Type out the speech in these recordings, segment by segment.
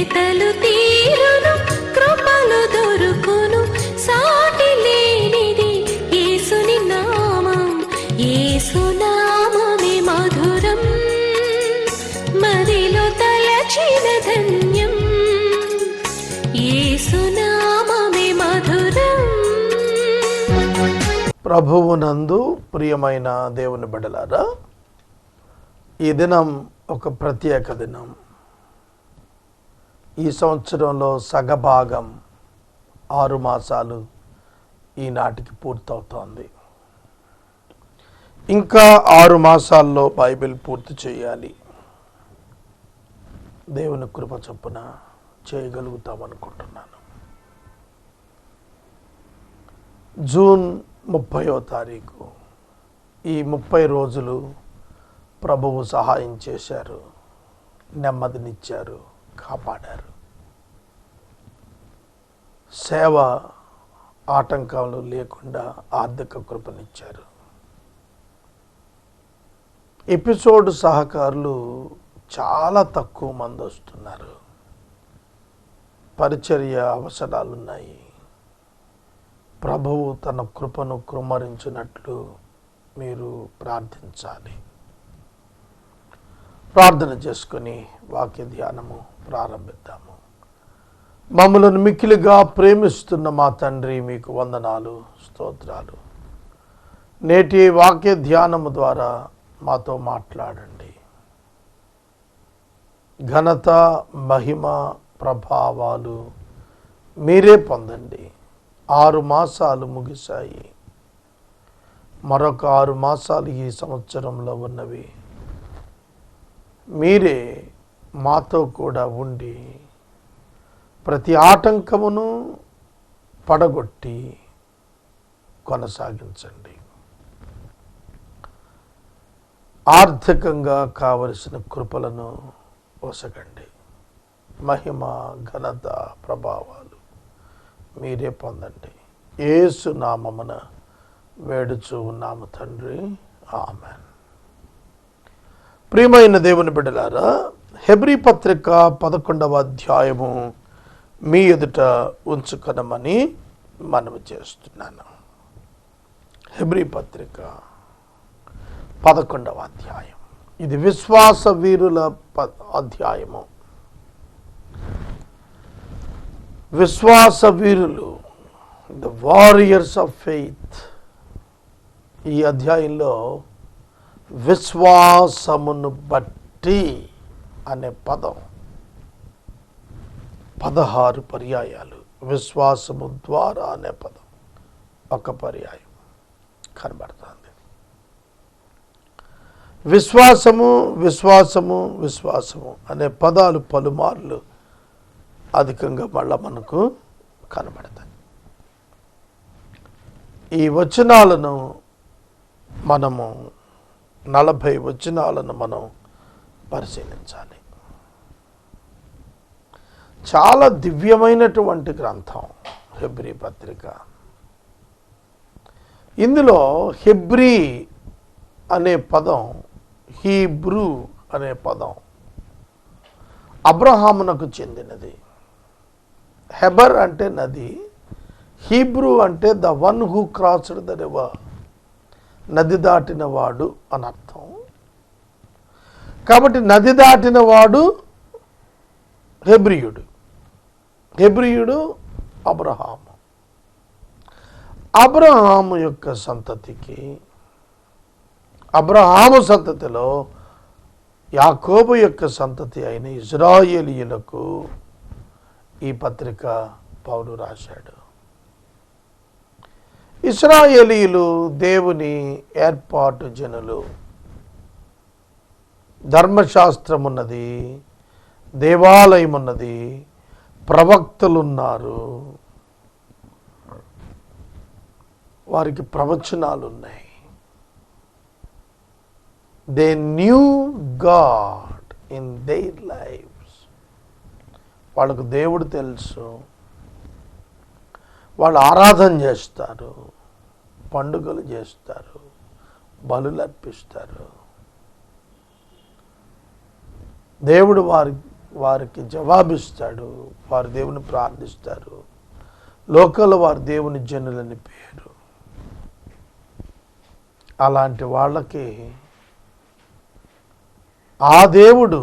వెతలు తీరును, కృపలు దొరుకును, సాటి లేనిది యేసుని నామం. యేసునామమే మధురం, మదిలో తలచిన ధన్యం. యేసునామమే మధురం. ప్రభువునందు ప్రియమైన దేవుని బిడ్డలారా, ఈ దినం ఒక ప్రత్యేక దినం. ఈ సంవత్సరంలో సగభాగం 6 మాసాలు ఈనాటికి పూర్తవుతోంది. ఇంకా 6 మాసాల్లో బైబిల్ పూర్తి చేయాలి. దేవుని కృప చొప్పున చేయగలుగుతామనుకుంటున్నాను. జూన్ 30వ తారీఖు. ఈ 30 రోజులు ప్రభువు సహాయం చేశారు, నెమ్మదినిచ్చారు, కాపాడారు. సేవ ఆటంకాలు లేకుండా ఆర్థిక కృపనిచ్చారు. ఎపిసోడ్ సహకారులు చాలా తక్కువ మంది వస్తున్నారు. పరిచర్య అవసరాలున్నాయి. ప్రభువు తన కృపను కృమ్మరించినట్లు మీరు ప్రార్థించాలి. ప్రార్థన చేసుకుని వాక్య ధ్యానము ప్రారంభిద్దాము. మమ్మలను మిక్కిలిగా ప్రేమిస్తున్న మా తండ్రి, మీకు వందనాలు, స్తోత్రాలు. నేటి వాక్య ధ్యానము ద్వారా మాతో మాట్లాడండి. ఘనత, మహిమ, ప్రభావాలు మీరే పొందండి. 6 మాసాలు ముగిశాయి. మరొక 6 మాసాలు ఈ సంవత్సరంలో ఉన్నవి. మీరే మాతో కూడా ఉండి ప్రతి ఆటంకమును పడగొట్టి కొనసాగించండి. ఆర్థికంగా కావలసిన కృపలను ఒసగండి. మహిమ, ఘనత, ప్రభావాలు మీరే పొందండి. యేసు నామమున వేడుచు ఉన్నాము తండ్రి, ఆమేన్. ప్రియమైన దేవుని బిడ్డలారా, హెబ్రీ పత్రిక 11వ అధ్యాయము మీ ఎదుట ఉంచుకొనమని మనవి చేస్తున్నాను. హెబ్రీ పత్రిక 11వ అధ్యాయం. ఇది విశ్వాస వీరుల అధ్యాయము. విశ్వాస వీరులు, ద వారియర్స్ ఆఫ్ ఫెయిత్. ఈ అధ్యాయంలో విశ్వాసమును బట్టి అనే పదం 16 పర్యాయాలు, విశ్వాసము ద్వారా అనే పదం ఒక పర్యాయం కనబడుతుంది. విశ్వాసము, విశ్వాసము, విశ్వాసము అనే పదాలు పలుమార్లు అధికంగా మళ్ళా మనకు కనబడతాయి. ఈ వచనాలను మనము 40 వచనాలను మనం పరిశీలించాలి. చాలా దివ్యమైనటువంటి గ్రంథం హెబ్రీ పత్రిక. ఇందులో హెబ్రీ అనే పదం, హీబ్రూ అనే పదం అబ్రహామునకు చెందినది. హెబర్ అంటే నది, హీబ్రూ అంటే the one who crossed the river, నది దాటిన వాడు అని అర్థం. కాబట్టి నది దాటిన వాడు హెబ్రీయుడు. హెబ్రీయుడు అబ్రహాము. అబ్రహాము యొక్క సంతతికి, అబ్రహాము సంతతిలో యాకోబు యొక్క సంతతి అయిన ఇజ్రాయేలీయులకు ఈ పత్రిక పౌలు రాశాడు. ఇశ్రాయేలీయులు దేవుని ఏర్పాటు జనులు. ధర్మశాస్త్రం ఉన్నది, దేవాలయం ఉన్నది, ప్రవక్తలున్నారు, వారికి ప్రవచనాలు ఉన్నాయి. They knew God in there lifes. వాళ్ళకు దేవుడు తెలుసు, వాళ్ళు ఆరాధన చేస్తారు, పండుగలు చేస్తారు, బలులు అర్పిస్తారు. దేవుడు వారికి జవాబిస్తాడు. వారు దేవుని ప్రార్థిస్తారు. లోకంలో వారు దేవుని జనులని పేరు. అలాంటి వాళ్ళకి ఆ దేవుడు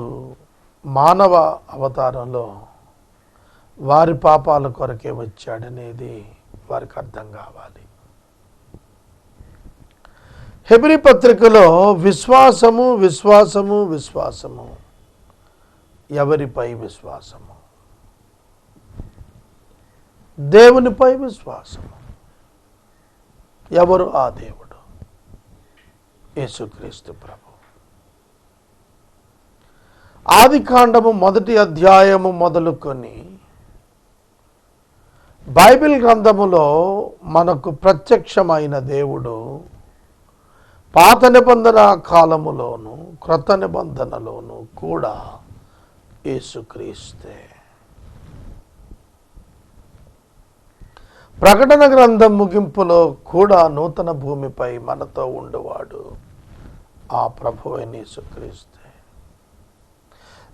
మానవ అవతారంలో వారి పాపాల కొరకే వచ్చాడనేది వారికి అర్థం కావాలి. హెబ్రీ పత్రికలో విశ్వాసము విశ్వాసము విశ్వాసము. ఎవరిపై విశ్వాసము? దేవునిపై విశ్వాసము. ఎవరు ఆ దేవుడు? యేసుక్రీస్తు ప్రభు. ఆదికాండము 1వ అధ్యాయము మొదలుకొని బైబిల్ గ్రంథములో మనకు ప్రత్యక్షమైన దేవుడు పాత నిబంధన కాలములోను క్రొత్త నిబంధనలోను కూడా యేసుక్రీస్తే. ప్రకటన గ్రంథం ముగింపులో కూడా నూతన భూమిపై మనతో ఉండేవాడు ఆ ప్రభువైన యేసుక్రీస్తే.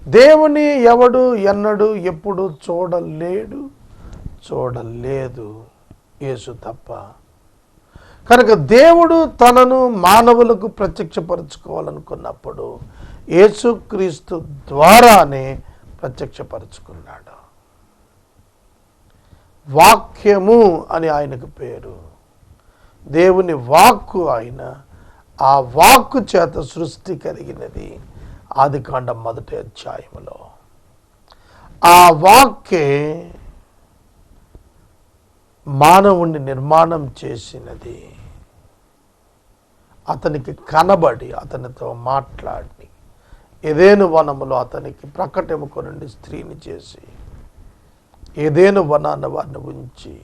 దేవుని ఎవడు ఎన్నడూ ఎప్పుడు చూడలేదు యేసు తప్ప. కనుక దేవుడు తనను మానవులకు ప్రత్యక్షపరచుకోవాలనుకున్నప్పుడు యేసుక్రీస్తు ద్వారానే ప్రత్యక్షపరచుకున్నాడు. వాక్యము అని ఆయనకు పేరు. దేవుని వాక్కు ఆయన. ఆ వాక్కు చేత సృష్టి కలిగినది ఆదికాండం 1వ అధ్యాయములో. ఆ వాక్కే మానవుణ్ణి నిర్మాణం చేసినది. అతనికి కనబడి అతనితో మాట్లాడి ఏదెను వనములో అతనికి ప్రకటెముక నుండి స్త్రీని చేసి ఏదెను వనాన వారిని ఉంచి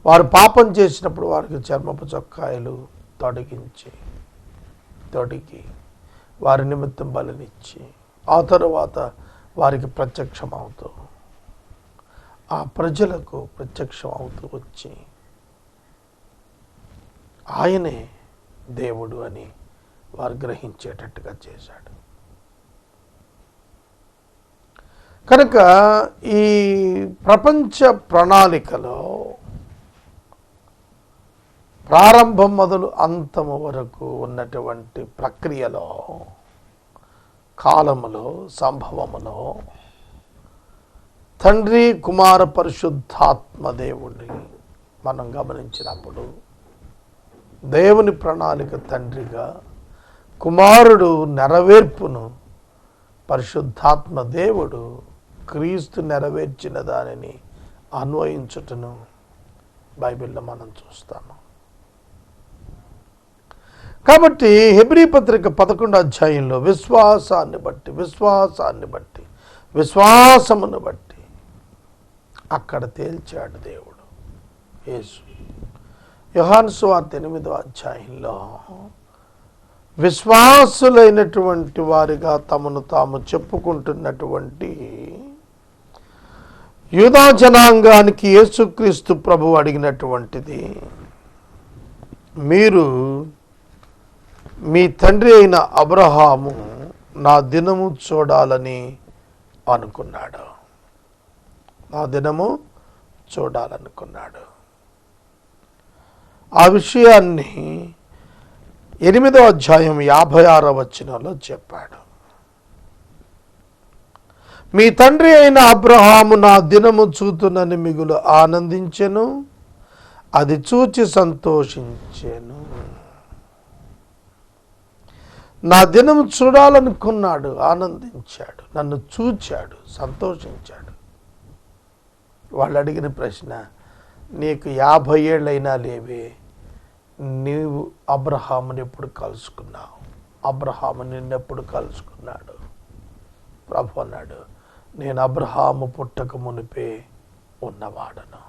వారు పాపం చేసినప్పుడు వారికి చర్మపు చొక్కాయలు తొడిగి వారి నిమిత్తం బలినిచ్చి ఆ తరువాత వారికి ప్రత్యక్షమవుతూ ఆ ప్రజలకు ప్రత్యక్షం అవుతూ వచ్చి ఆయనే దేవుడు అని వారు గ్రహించేటట్టుగా చేశాడు. కనుక ఈ ప్రపంచ ప్రణాళికలో ప్రారంభం మొదలు అంతము వరకు ఉన్నటువంటి ప్రక్రియలో కాలములో సంభవములో తండ్రి కుమార పరిశుద్ధాత్మ దేవుడిని మనం గమనించినప్పుడు దేవుని ప్రణాళిక తండ్రిగా, కుమారుడు నెరవేర్పును పరిశుద్ధాత్మ దేవుడు క్రీస్తు నెరవేర్చిన దానిని అన్వయించుటను బైబిల్లో మనం చూస్తాము. కాబట్టి హెబ్రీ పత్రిక 11వ అధ్యాయంలో విశ్వాసమును బట్టి అక్కడ తేల్చాడు దేవుడు యేసు. యోహాను సువార్త 8వ అధ్యాయంలో విశ్వాసులైనటువంటి వారిగా తమను తాము చెప్పుకుంటున్నటువంటి యూదా జనాంగానికి యేసుక్రీస్తు ప్రభువు అడిగినటువంటిది, మీరు మీ తండ్రి అయిన అబ్రహాము నా దినము చూడాలని అనుకున్నాడు. ఆ విషయాన్ని 8వ అధ్యాయం 56వ వచనంలో చెప్పాడు. మీ తండ్రి అయిన అబ్రహాము నా దినము చూతునని మిగులు ఆనందించెను, అది చూచి సంతోషించెను. నా దినము చూడాలనుకున్నాడు, ఆనందించాడు, నన్ను చూచాడు, సంతోషించాడు. వాళ్ళు అడిగిన ప్రశ్న, నీకు 50 ఏళ్ళైనా లేవే, నీవు అబ్రహాముని ఎప్పుడు కలుసుకున్నావు? అబ్రహాము నిన్నెప్పుడు కలుసుకున్నాడు? ప్రభు అన్నాడు, నేను అబ్రహాము పుట్టక మునిపే ఉన్నవాడను.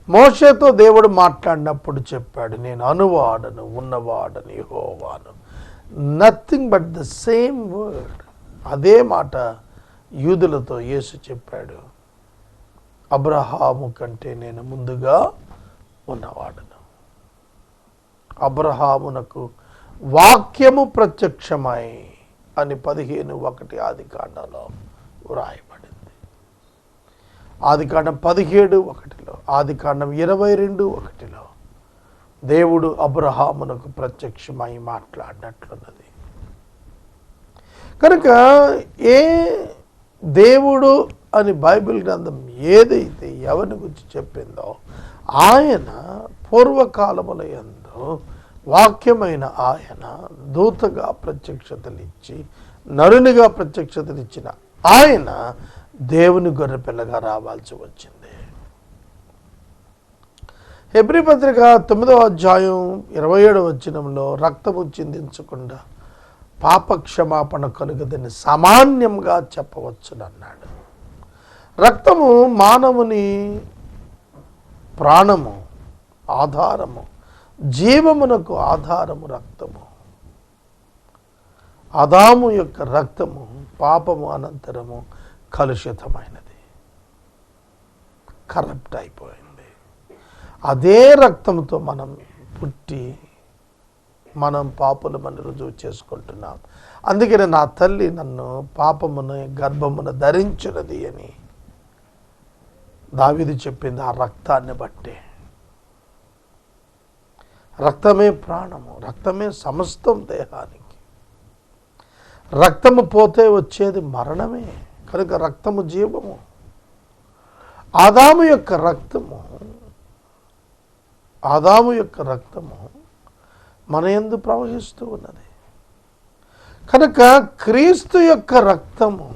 మోషేతో దేవుడు మాట్లాడినప్పుడు చెప్పాడు, నేను అనువాడను, ఉన్నవాడను, యెహోవాను. Nothing but the same word. అదే మాట యూదులతో యేసు చెప్పాడు, అబ్రహాము కంటే నేను ముందుగా ఉన్నవాడను. అబ్రహామునకు వాక్యము ప్రత్యక్షమై అని 15:1 ఆదికాండంలో వ్రాయబడింది. ఆదికాండం 17:1, ఆదికాండం 22:1 దేవుడు అబ్రహామునకు ప్రత్యక్షమై మాట్లాడినట్లున్నది. కనుక ఏ దేవుడు అని బైబిల్ గ్రంథం ఏదైతే ఎవరిని గురించి చెప్పిందో ఆయన పూర్వకాలముల యందు వాక్యమైన ఆయన దూతగా ప్రత్యక్షతలిచ్చి నరునిగా ప్రత్యక్షతలిచ్చిన ఆయన దేవుని గొర్రెపిల్లగా రావాల్సి వచ్చింది. హెబ్రీ పత్రిక 9వ అధ్యాయం 27వ వచనంలో రక్తము చిందించకుండా పాప క్షమాపణ కలుగదని సామాన్యంగా చెప్పవచ్చునన్నాడు. రక్తము మానవుని ప్రాణము, ఆధారము, జీవమునకు ఆధారము రక్తము. ఆదాము యొక్క రక్తము పాపము అనంతరము కలుషితమైనది, కరప్ట్ అయిపోయింది. అదే రక్తంతో మనం పుట్టి మనం పాపులమని రుజువు చేసుకుంటున్నాం. అందుకని నా తల్లి నన్ను పాపమును గర్భమును ధరించినది అని దావీదు చెప్పింది ఆ రక్తాన్ని బట్టే. రక్తమే ప్రాణము, రక్తమే సమస్తం దేహానికి. రక్తము పోతే వచ్చేది మరణమే. కనుక రక్తము జీవము. ఆదాము యొక్క రక్తము మన యందు ప్రవహిస్తూ ఉన్నది. కనుక క్రీస్తు యొక్క రక్తము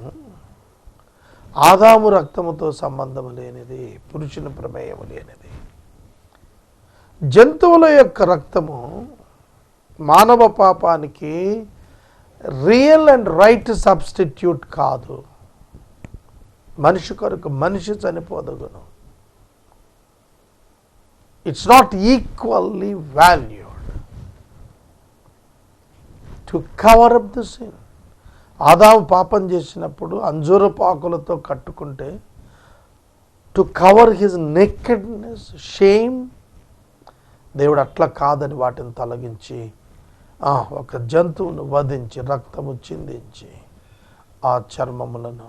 ఆదాము రక్తముతో సంబంధం లేనిది, పురుషుని ప్రమేయము లేనిది. జంతువుల యొక్క రక్తము మానవ పాపానికి రియల్ అండ్ రైట్ సబ్స్టిట్యూట్ కాదు. మనిషి కొరకు మనిషి చనిపోదగును. It's not equally valued to cover up the sin. ఆదాము పాపం చేసినప్పుడు అంజూరపు ఆకులతో కట్టుకుంటే to cover his nakedness, shame. దేవుడు అట్లా కాదని వాటిని తొలగించి ఒక జంతువును వధించి రక్తము చిందించి ఆ చర్మములను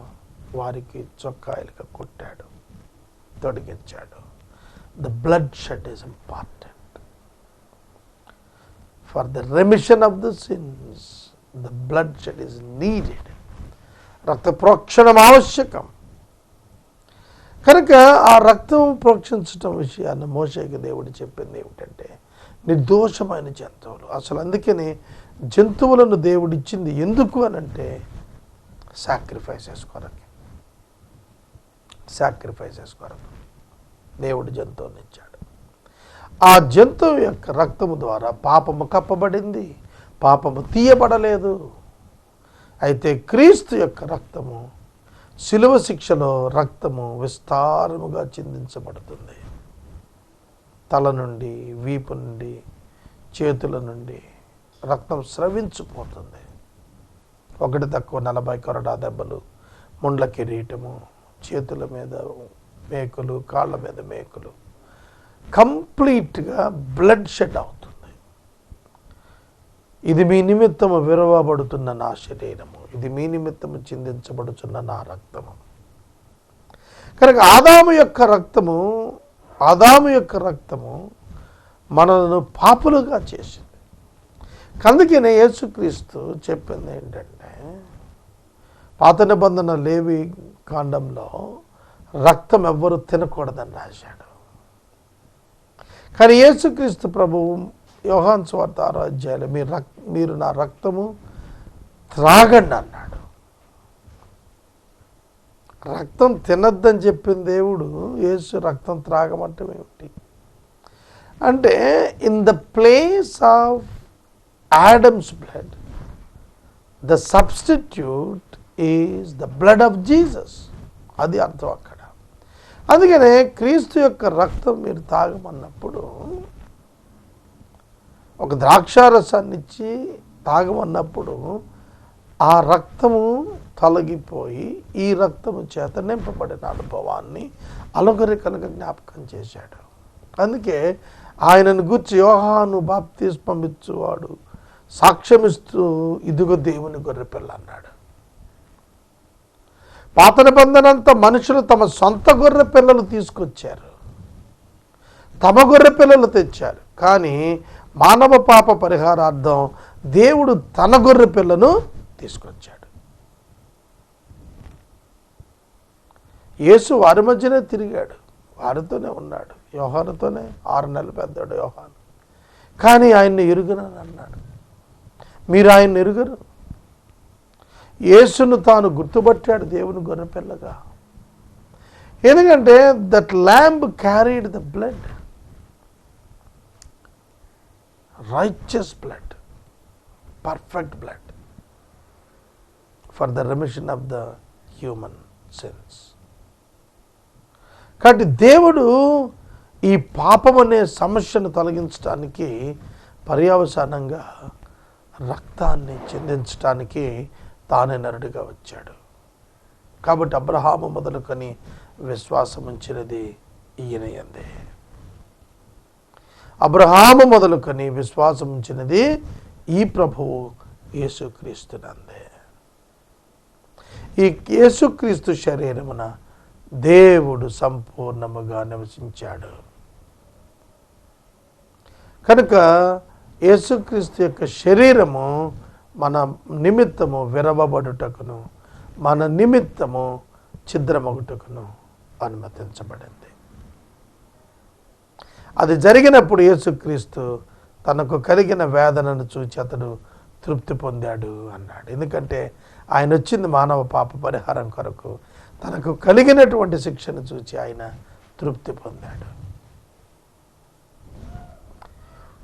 వారికి చొక్కాయలుగా కుట్టాడు, తొడిగించాడు. The bloodshed is important for the remission of the sins. The bloodshed is needed. రక్త ప్రోక్షణం ఆవశ్యకం. కనుక ఆ రక్తం ప్రోక్షించటం విషయాన్ని మోషేకి దేవుడు చెప్పింది ఏమిటంటే నిర్దోషమైన జంతువులు. అసలు అందుకని జంతువులను దేవుడు ఇచ్చింది ఎందుకు అనంటే సాక్రిఫైసెస్ కొరకు దేవుడు జంతువుని ఇచ్చాడు. ఆ జంతువు యొక్క రక్తము ద్వారా పాపము కప్పబడింది, పాపము తీయబడలేదు. అయితే క్రీస్తు యొక్క రక్తము, శిలువ శిక్షలో రక్తము విస్తారముగా చిందించబడుతుంది. తల నుండి, వీపు నుండి, చేతుల నుండి రక్తం స్రవించిపోతుంది. ఒకటి తక్కువ 40 కొరడా దెబ్బలు, ముండ్ల కిరీటము, చేతుల మీద మేకులు, కాళ్ళ మీద మేకులు, కంప్లీట్గా బ్లడ్ షెడ్ అవుతుంది. ఇది మీ నిమిత్తము విరవబడుతున్న నా శరీరము, ఇది మీ నిమిత్తము చిందించబడుతున్న నా రక్తము. కనుక ఆదాము యొక్క రక్తము మనలను పాపులుగా చేసింది. అందుకనే యేసుక్రీస్తు చెప్పింది ఏంటంటే పాత నిబంధన లేవి కాండంలో రక్తం ఎవ్వరు తినకూడదని రాశాడు. కానీ యేసుక్రీస్తు ప్రభువు యోహాను సువార్త 6వ అధ్యాయంలో మీరు నా రక్తము త్రాగండి అన్నాడు. రక్తం తినద్దని చెప్పిన దేవుడు యేసు రక్తం త్రాగమంటే ఏమిటి అంటే in the place of Adams blood the substitute is the blood of Jesus. అది అర్థం అక్కడ. అందుకనే క్రీస్తు యొక్క రక్తం మీరు తాగమన్నప్పుడు ఒక ద్రాక్షారసాన్ని ఇచ్చి తాగమన్నప్పుడు ఆ రక్తము తొలగిపోయి ఈ రక్తము చేత నింపబడిన అనుభవాన్ని అలొకరికలుగా జ్ఞాపకం చేశాడు. అందుకే ఆయనను గూర్చి యోహాను బాప్తిస్మం ఇచ్చువాడు సాక్ష్యమిస్తూ ఇదిగో దేవుని గొర్రెపిల్ల అన్నాడు. పాత నిబంధన అంతా మనుషులు తమ సొంత గొర్రె పిల్లలు తీసుకొచ్చారు, తమ గొర్రె పిల్లలు తెచ్చారు. కానీ మానవ పాప పరిహారార్థం దేవుడు తన గొర్రె పిల్లను తీసుకొచ్చాడు. యేసు వారి మధ్యనే తిరిగాడు, వారితోనే ఉన్నాడు, యోహానుతోనే 6 నెలలు పెద్దాడు యోహాను. కానీ ఆయన్ని ఎరుగనని అన్నాడు. మీరు ఆయన్ని ఎరుగరు. యేసును తాను గుర్తుపట్టాడు దేవుని గొర్రెపిల్లగా. ఎందుకంటే that lamb carried the blood, righteous blood, perfect blood for the remission of the human since. కాబట్టి దేవుడు ఈ పాపం అనే సమస్యను తొలగించడానికి పర్యవసానంగా రక్తాన్ని చెందించడానికి తానే నరుడిగా వచ్చాడు. కాబట్టి అబ్రహాము మొదలుకొని విశ్వాసం ఉంచినది ఈయన యందే. అబ్రహాము మొదలుకొని విశ్వాసం ఉంచినది ఈ ప్రభువు యేసుక్రీస్తునందే. ఈ యేసుక్రీస్తు శరీరమున దేవుడు సంపూర్ణముగా నివసించాడు. కనుక యేసుక్రీస్తు యొక్క శరీరము మన నిమిత్తము విరవబడుటకును, మన నిమిత్తము ఛిద్రమగుటకును అనుమతించబడింది. అది జరిగినప్పుడు యేసుక్రీస్తు తనకు కలిగిన వేదనను చూచి అతడు తృప్తి పొందాడు అన్నాడు. ఎందుకంటే ఆయన వచ్చింది మానవ పాప పరిహారం కొరకు. తనకు కలిగినటువంటి శిక్షను చూచి ఆయన తృప్తి పొందాడు.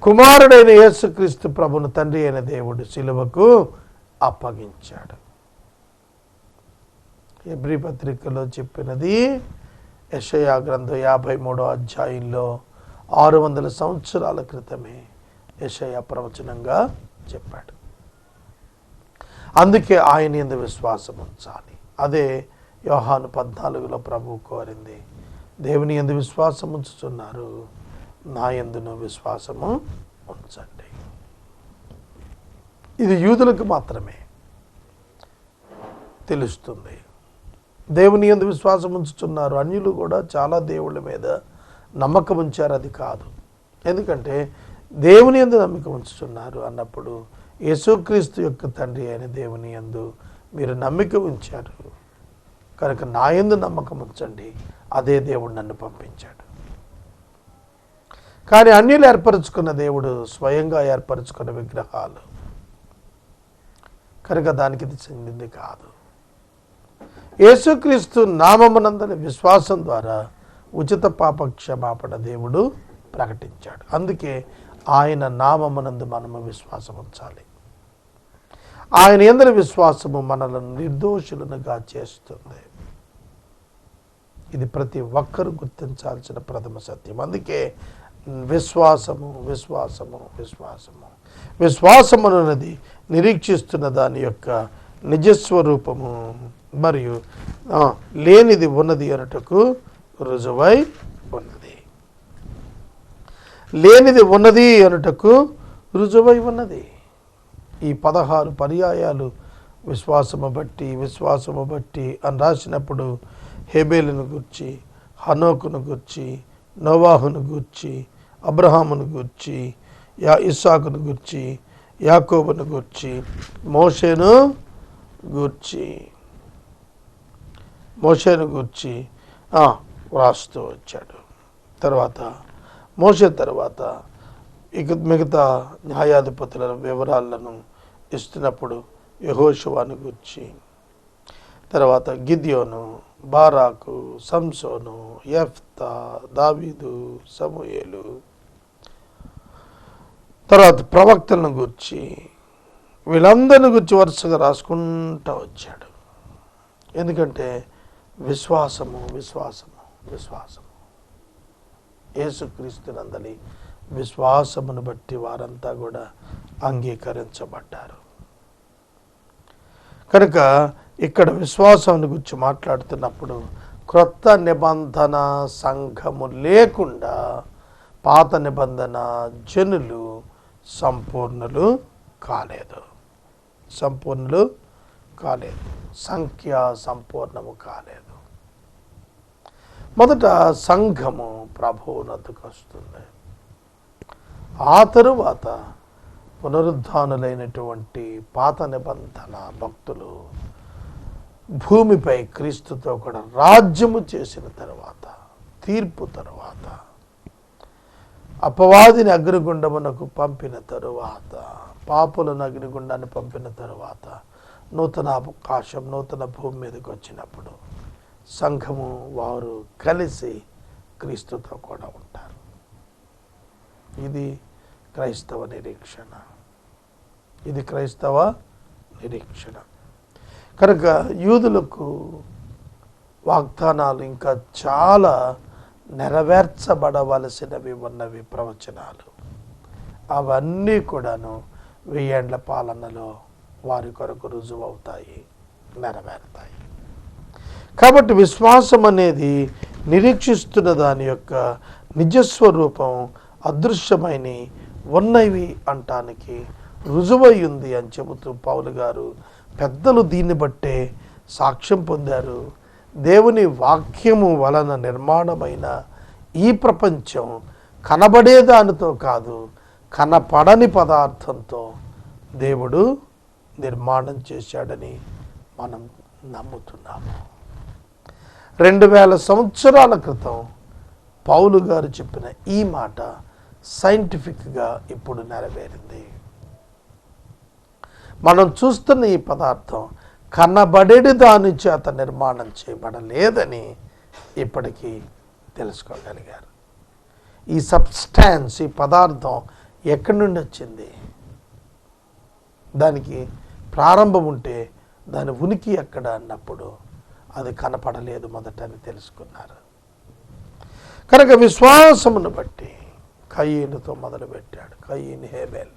కుమారుడైన యేసుక్రీస్తు ప్రభును తండ్రి అయిన దేవుడు శిలువకు అప్పగించాడు. హెబ్రీ పత్రికలో చెప్పినది యెషయా గ్రంథం 53వ అధ్యాయంలో 600 సంవత్సరాల క్రితమే యెషయా ప్రవచనంగా చెప్పాడు. అందుకే ఆయన యందు విశ్వాసం ఉంచాలి. అదే యోహాను 14లో ప్రభువు కోరింది. దేవుని యందు విశ్వాసం ఉంచుతున్నారు, నా యందును విశ్వాసము ఉంచండి. ఇది యూదులకు మాత్రమే తెలుస్తుంది. దేవుని యందు విశ్వాసం ఉంచుతున్నారు, అన్యులు కూడా చాలా దేవుళ్ళ మీద నమ్మకం ఉంచారు, అది కాదు. ఎందుకంటే దేవుని యందు నమ్మకం ఉంచుతున్నారు అన్నప్పుడు యేసుక్రీస్తు యొక్క తండ్రి అయిన దేవుని యందు మీరు నమ్మిక ఉంచారు కనుక నా యందు నమ్మకం ఉంచండి, అదే దేవుడు నన్ను పంపించాడు. కానీ అన్యులు ఏర్పరచుకున్న దేవుడు స్వయంగా ఏర్పరచుకున్న విగ్రహాలు కనుక దానికి ఇది చెందింది కాదు. యేసుక్రీస్తు నామమునందలి విశ్వాసం ద్వారా ఉచిత పాప క్షమాపణ దేవుడు ప్రకటించాడు. అందుకే ఆయన నామమునందు మనము విశ్వాసం ఉంచాలి. ఆయన యందలి విశ్వాసము మనలను నిర్దోషులనుగా చేస్తుంది. ఇది ప్రతి ఒక్కరూ గుర్తించాల్సిన ప్రథమ సత్యం. అందుకే విశ్వాసము విశ్వాసము విశ్వాసము విశ్వాసమునది నిరీక్షిస్తున్న దాని యొక్క నిజస్వరూపము మరియు లేనిది ఉన్నది అనటకు రుజువై ఉన్నది. లేనిది ఉన్నది అనుటకు రుజువై ఉన్నది. ఈ 16 పర్యాయాలు విశ్వాసము బట్టి అని రాసినప్పుడు హేబేలును గూర్చి, హనోకును గూర్చి, నోవాహును గూర్చి, అబ్రహామును గూర్చి, ఇస్సాకును గూర్చి, యాకోబును గూర్చి, మోషేను గూర్చి వ్రాస్తూ వచ్చాడు. తర్వాత మోషే తర్వాత ఇక మిగతా న్యాయాధిపతుల వివరాలను ఇస్తున్నప్పుడు యెహోషువను గూర్చి, తర్వాత గిద్యోను, బారాకు, సంసోను, యెఫ్తా, దావీదు, సమూయేలు, తర్వాత ప్రవక్తలను గూర్చి వీళ్ళందరిని గురించి వరుసగా రాసుకుంటూ వచ్చాడు. ఎందుకంటే విశ్వాసము విశ్వాసము విశ్వాసము యేసుక్రీస్తునందలి విశ్వాసమును బట్టి వారంతా కూడా అంగీకరించబడ్డారు. కనుక ఇక్కడ విశ్వాసాన్ని గురించి మాట్లాడుతున్నప్పుడు క్రొత్త నిబంధన సంఘము లేకుండా పాత నిబంధన జనులు సంపూర్ణులు కాలేదు, సంపూర్ణులు కాలేదు, సంఖ్య సంపూర్ణము కాలేదు. మొదట సంఘము ప్రభువునొద్దకు వస్తుంది. ఆ తరువాత పునరుద్ధానులైనటువంటి పాత నిబంధన భక్తులు భూమిపై క్రీస్తుతో కూడా రాజ్యము చేసిన తరువాత, తీర్పు తరువాత, అపవాదిని అగ్నిగుండమునకు పంపిన తరువాత, పాపులను అగ్నిగుండాన్ని పంపిన తరువాత నూతన అవకాశం, నూతన భూమి మీదకి వచ్చినప్పుడు సంఘము వారు కలిసి క్రీస్తుతో కూడా ఉంటారు. ఇది క్రైస్తవ నిరీక్షణ. ఇది క్రైస్తవ నిరీక్షణ. కనుక యూదులకు వాగ్దానాలు ఇంకా చాలా నెరవేర్చబడవలసినవి ఉన్నవి, ప్రవచనాలు. అవన్నీ కూడాను 1000 ఏండ్ల పాలనలో వారి కొరకు రుజువు అవుతాయి, నెరవేరుతాయి. కాబట్టి విశ్వాసం అనేది నిరీక్షిస్తున్న దాని యొక్క నిజస్వరూపం అదృశ్యమైన ఉన్నవి అంటానికి రుజువై ఉంది అని చెబుతూ పౌలు గారు, పెద్దలు దీన్ని బట్టే సాక్ష్యం పొందారు. దేవుని వాక్యము వలన నిర్మాణమైన ఈ ప్రపంచం కనబడేదానితో కాదు, కనపడని పదార్థంతో దేవుడు నిర్మాణం చేశాడని మనం నమ్ముతున్నాము. 2000 సంవత్సరాల క్రితం పౌలు గారు చెప్పిన ఈ మాట సైంటిఫిక్గా ఇప్పుడు నెరవేరింది. మనం చూస్తున్న ఈ పదార్థం కనబడేది దాని చేత నిర్మాణం చేయబడలేదని ఇప్పటికీ తెలుసుకోగలిగారు. ఈ సబ్స్టాన్స్, ఈ పదార్థం ఎక్కడి నుండి వచ్చింది, దానికి ప్రారంభం ఉంటే దాని ఉనికి ఎక్కడ అన్నప్పుడు అది కనపడలేదు మొదటని తెలుసుకున్నారు. కనుక విశ్వాసమును బట్టి కయీనుతో మొదలుపెట్టాడు. కయీను, హేబెల్.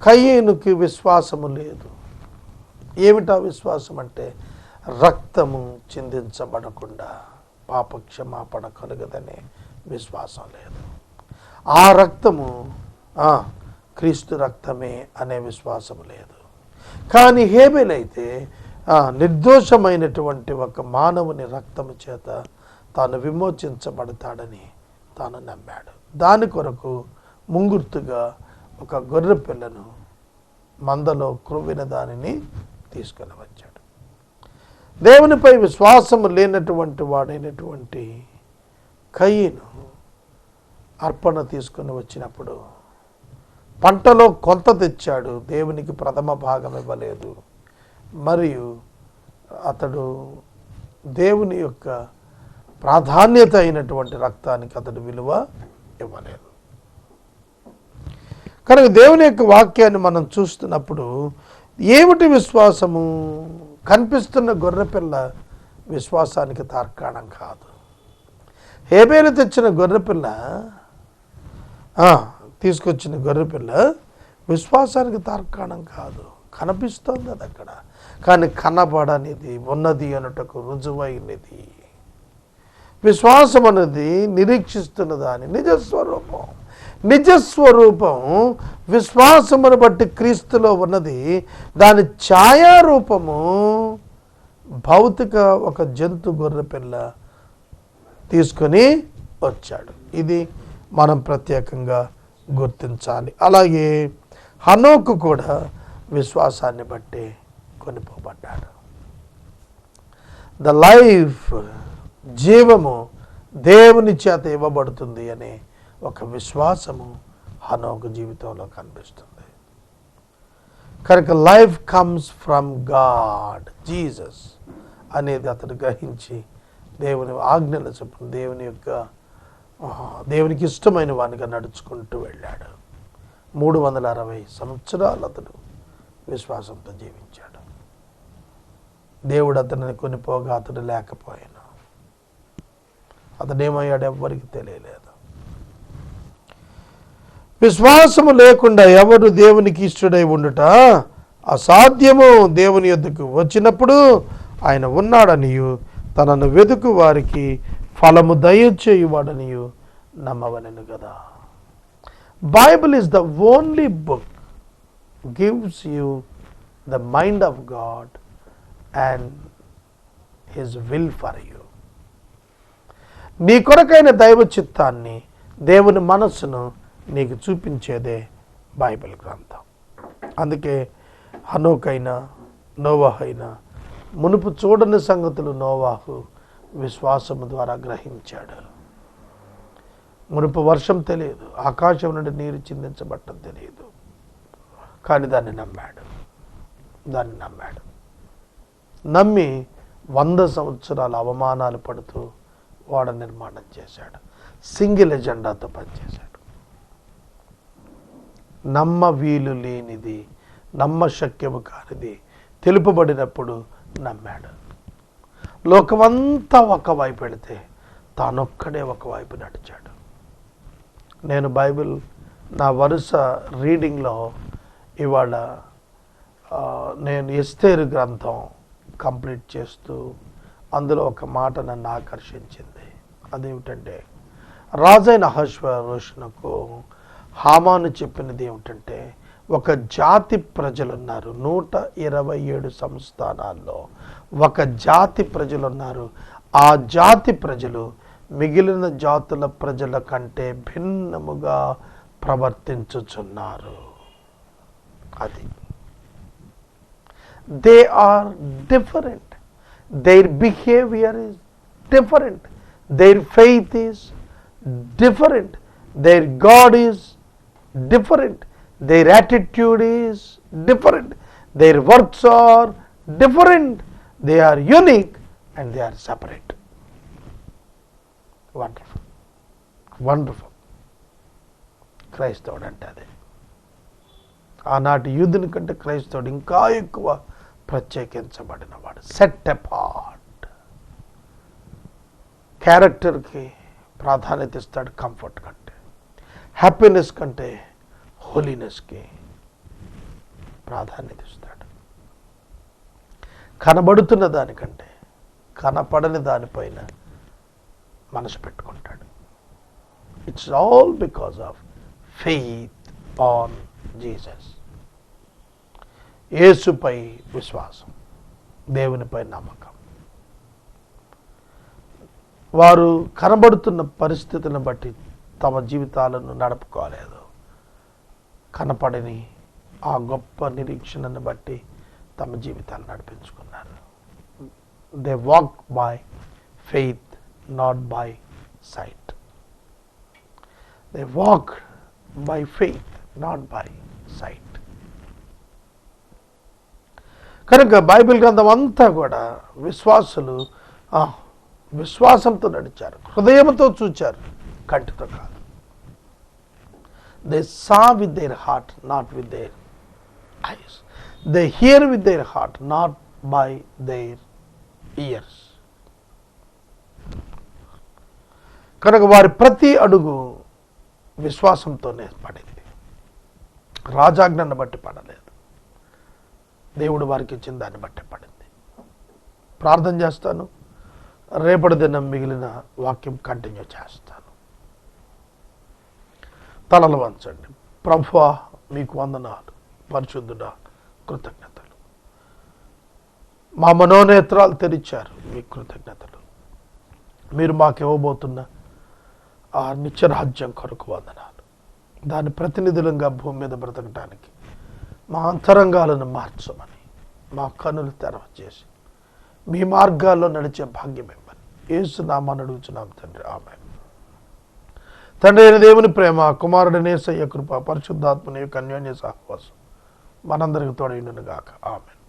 కయీనుకి విశ్వాసము లేదు. ఏమిటా విశ్వాసం అంటే రక్తము చిందించబడకుండా పాపక్షమాపణ కలుగదనే విశ్వాసం లేదు. ఆ రక్తము క్రీస్తు రక్తమే అనే విశ్వాసము లేదు. కానీ హేబెల్ అయితే నిర్దోషమైనటువంటి ఒక మానవుని రక్తము చేత తాను విమోచించబడతాడని తాను నమ్మాడు. దాని కొరకు ముంగుర్తుగా ఒక గొర్రె పిల్లను మందలో క్రొవ్విన దానిని తీసుకొని వచ్చాడు. దేవునిపై విశ్వాసము లేనటువంటి వాడైనటువంటి కయీను అర్పణ తీసుకొని వచ్చినప్పుడు పంటలో కొంత తెచ్చాడు, దేవునికి ప్రథమ భాగం ఇవ్వలేదు. మరియు అతడు దేవుని యొక్క ప్రాధాన్యత అయినటువంటి రక్తానికి అతడు విలువ ఇవ్వలేదు. కనుక దేవుని యొక్క వాక్యాన్ని మనం చూస్తున్నప్పుడు ఏమిటి విశ్వాసము? కనిపిస్తున్న గొర్రెపిల్ల విశ్వాసానికి తార్కాణం కాదు. హేబేలు తెచ్చిన గొర్రెపిల్ల, తీసుకొచ్చిన గొర్రెపిల్ల విశ్వాసానికి తార్కాణం కాదు. కనిపిస్తోంది అది అక్కడ, కానీ కనబడనిది ఉన్నది అనుటకు రుజువైనది. విశ్వాసం అనేది నిరీక్షిస్తున్న దాని నిజస్వరూపం. నిజస్వరూపం విశ్వాసమును బట్టి క్రీస్తులో ఉన్నది. దాని ఛాయారూపము భౌతిక ఒక జంతు గొర్రెపిల్ల తీసుకొని వచ్చాడు. ఇది మనం ప్రత్యేకంగా గుర్తించాలి. అలాగే హనోకు కూడా విశ్వాసాన్ని బట్టి కొనిపోబడ్డాడు. ద లైఫ్, జీవము దేవుని చేత ఇవ్వబడుతుంది అనే ఒక విశ్వాసము హనోకు జీవితంలో కనిపిస్తుంది. కనుక life comes from God, Jesus అనేది అతడు గ్రహించి దేవుని ఆజ్ఞల చొప్పున దేవునికి ఇష్టమైన వానిగా నడుచుకుంటూ వెళ్ళాడు. 360 సంవత్సరాలు అతడు విశ్వాసంతో జీవించాడు. దేవుడు అతనిని కొనిపోగా అతడు లేకపోయాను. అతడేమయ్యాడు ఎవ్వరికి తెలియలేదు. విశ్వాసము లేకుండా ఎవరు దేవునికి ఇష్టడై ఉండుట అసాధ్యము. దేవుని యొద్దకు వచ్చినప్పుడు ఆయన ఉన్నాడనియు తనను వెతుకు వారికి ఫలము దయచేయువాడనియు నమ్మవలెను కదా. Bible is the only book gives you the mind of God and His will for you. నీ కొరకైన దైవ చిత్తాన్ని, దేవుని మనస్సును నీకు చూపించేదే బైబిల్ గ్రంథం. అందుకే హనోకైనా నోవాహైనా మునుపు చూడని సంగతులు నోవాహు విశ్వాసము ద్వారా గ్రహించాడు. మునుపు వర్షం తెలియదు, ఆకాశం నుండి నీరు చిందించబట్టం తెలియదు, కానీ దాన్ని నమ్మాడు. నమ్మి 100 సంవత్సరాల అవమానాలు పడుతూ ఓడ నిర్మాణం చేశాడు. సింగిల్ ఎజెండాతో పనిచేశాడు. నమ్మ వీలు లేనిది, నమ్మశక్యము కానిది తెలుపబడినప్పుడు నమ్మాడు. లోకమంతా ఒకవైపు పెడితే తానొక్కడే ఒకవైపు నడిచాడు. నేను బైబిల్ నా వరుస రీడింగ్లో ఇవాళ నేను ఎస్తేరు గ్రంథం కంప్లీట్ చేస్తూ అందులో ఒక మాట నన్ను ఆకర్షించింది. అదేమిటంటే, రాజైన అహష్వేరోషునకు హామాను చెప్పినది ఏమిటంటే, ఒక జాతి ప్రజలున్నారు, 127 సంస్థానాల్లో ఒక జాతి ప్రజలున్నారు. ఆ జాతి ప్రజలు మిగిలిన జాతుల ప్రజల కంటే భిన్నముగా ప్రవర్తించుచున్నారు. అది they are different. Their behavior is different. Their faith is different. Their God is different. Their attitude is different. Their works are different. They are unique and they are separate. Wonderful. Wonderful. క్రైస్తవుడు అంటే అదే. ఆనాటి యూదుని కంటే క్రైస్తవుడు ఇంకా ఎక్కువ ప్రత్యేకించబడినవాడు. Set apart. క్యారెక్టర్కి ప్రాధాన్యత ఇస్తాడు కంఫర్ట్ కంటే, హ్యాపీనెస్ కంటే హోలీనెస్కి ప్రాధాన్యత ఇస్తాడు. కనబడుతున్న దానికంటే కనపడని దానిపైన మనసు పెట్టుకుంటాడు. It's all because of faith on Jesus. యేసుపై విశ్వాసం, దేవునిపై నమ్మకం. వారు కనబడుతున్న పరిస్థితులను బట్టి తమ జీవితాలను నడుపుకోలేదు. కనపడని ఆ గొప్ప నిరీక్షణను బట్టి తమ జీవితాలు నడిపించుకున్నారు. They walk by faith, not by sight. They walk by faith, not by sight. కనుక బైబిల్ గ్రంథం అంతా కూడా విశ్వాసులు విశ్వాసంతో నడిచారు, హృదయంతో చూచారు, కంటితో కాదు. They saw with their heart, not with their ice. They here with their heart, not by their years. కనుక వారి ప్రతి అడుగు విశ్వాసంతోనే పడింది, రాజాజ్ఞను బట్టి పడలేదు. దేవుడు వారికి ఇచ్చిన దాన్ని బట్టి పడింది. ప్రార్థన చేస్తాను. రేపటి దినం మిగిలిన వాక్యం కంటిన్యూ చేస్తాను. తలలు వంచండి. ప్రభువా, మీకు వందనాలు. పరిశుద్ధుడా, కృతజ్ఞతలు. మా మనోనేత్రాలు తెరిచారు, మీకు కృతజ్ఞతలు. మీరు మాకు ఇవ్వబోతున్న ఆ నిత్యరాజ్యం కొరకు వందనాలు. దాని ప్రతినిధులంగా భూమి మీద బ్రతకడానికి మా అంతరంగాలను మార్చమని, మా కన్నులు తెరవచేసి మీ మార్గాల్లో నడిచే భాగ్యం ఇవ్వమని యేసు నామమున అడుగుచున్నాం తండ్రి, ఆమేన్. తండ్రి అయిన దేవుని ప్రేమ, కుమారుడైన యేసయ్య కృప, పరిశుద్ధాత్మని యొక్క అన్యోన్య సహవాసం మనందరికి తోడైండును గాక. ఆమేన్.